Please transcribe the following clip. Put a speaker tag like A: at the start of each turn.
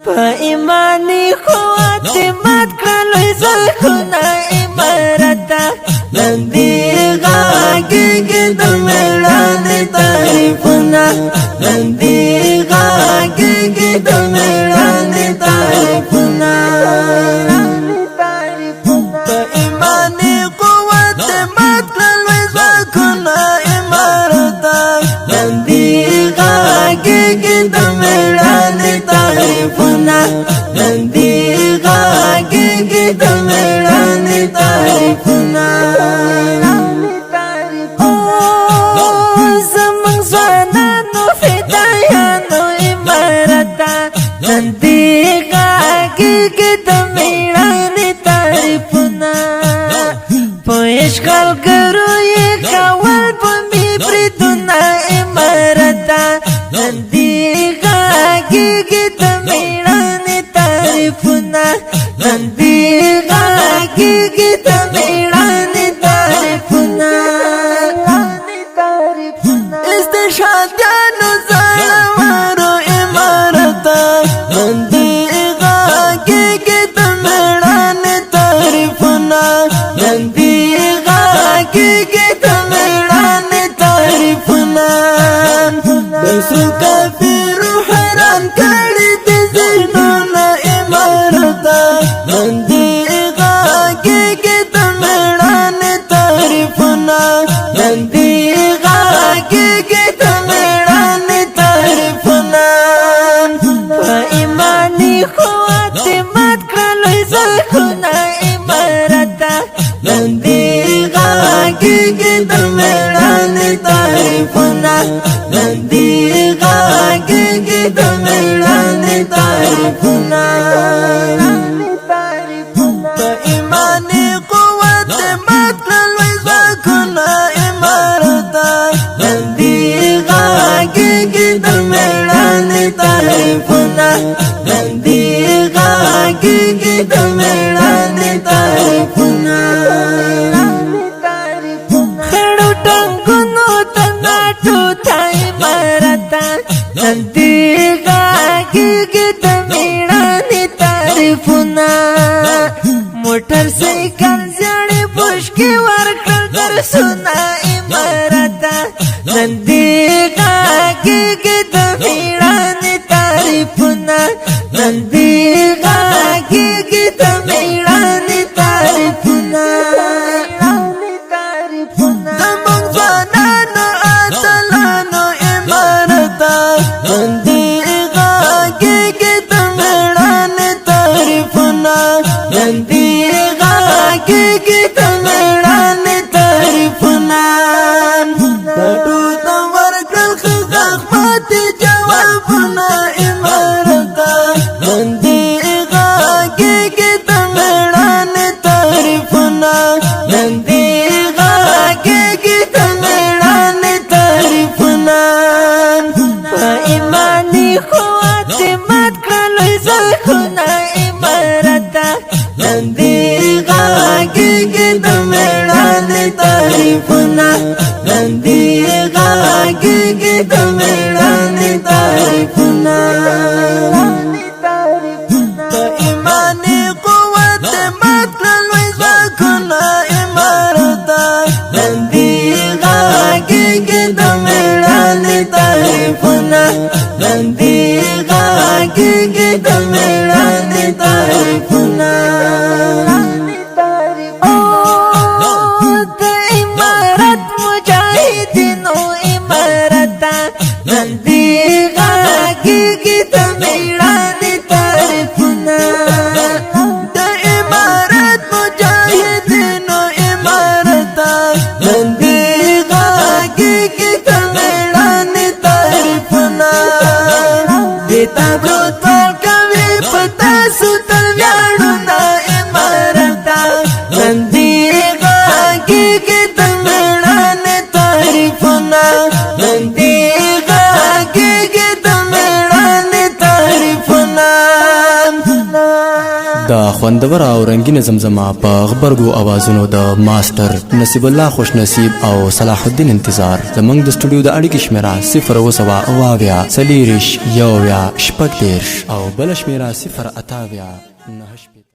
A: په ایمانی قوت مات کړلوی زخونه عمارتا نندی غاګیږي د میړانې تعریفونه نندی غاګیږي د میړانې تعریفونه په ایمانی قوت مات کړلوی زخونه عمارتا نندی غاګیږي د میړانې تعریفونه نندی غاګیږي د میړانې تعریفونه زمونږ ځوانانو فدایانو عمارتا نندی غاګیږي د میړانې تعریفونه په اشغالګرو یې کول به مې بریدونه عمارتا نندی غاګیږي د میړانې تعریفونه نندی غاګیږي د میړانې تعریفونه استشهادیانو زړورو عمارتا نندی غاګیږي د میړانې تعریفونه نندی غاګیږي د میړانې تعریفونه دسو کافرو حیران کړي د ذهنونه عمارتا نندی غاګیږي د میړانې تعریفونه نندی غاګیږي د میړانې تعریفونه په ایمانی قوت مات کړلوی زخونه عمارتا نندی غاګیږي د میړانې تعریفونه نندی غاګیږي د میړانې تعریفونه په ایمانی قوت مات کړلوی زخونه عمارتا نندی غاګیږي د میړانې تعریفونه نندی غاګیږي د میړانې تعریفونه خړو ټنګونو ته ناټو ته عمارتا نندی غاګیږي د میړانې تعریفونه موټر سایکل زړې بوشکې ورکړل درسونه عمارتا نندی غاګیږي د میړانې تعریفونه نندی غاګیږي د میړانې تعریفونه زمونږ ځوانانو اتلانو عمارتا نندی غاګیږي د میړانې تعریفونه نندی غاګیږي د میړانې تعریفونه ډاډو ته ورکړل زخماتي جوابونه عمارتا نندی
B: دا خوندور او رنگین زمزمه په غبرګو اوازونو د ماستر نصیب الله خوش نصیب او صلاح الدین انتظار. زمونږ د سټوډیو د اړیکې شمیره 0 40 40 او بل شمیره 0 28 9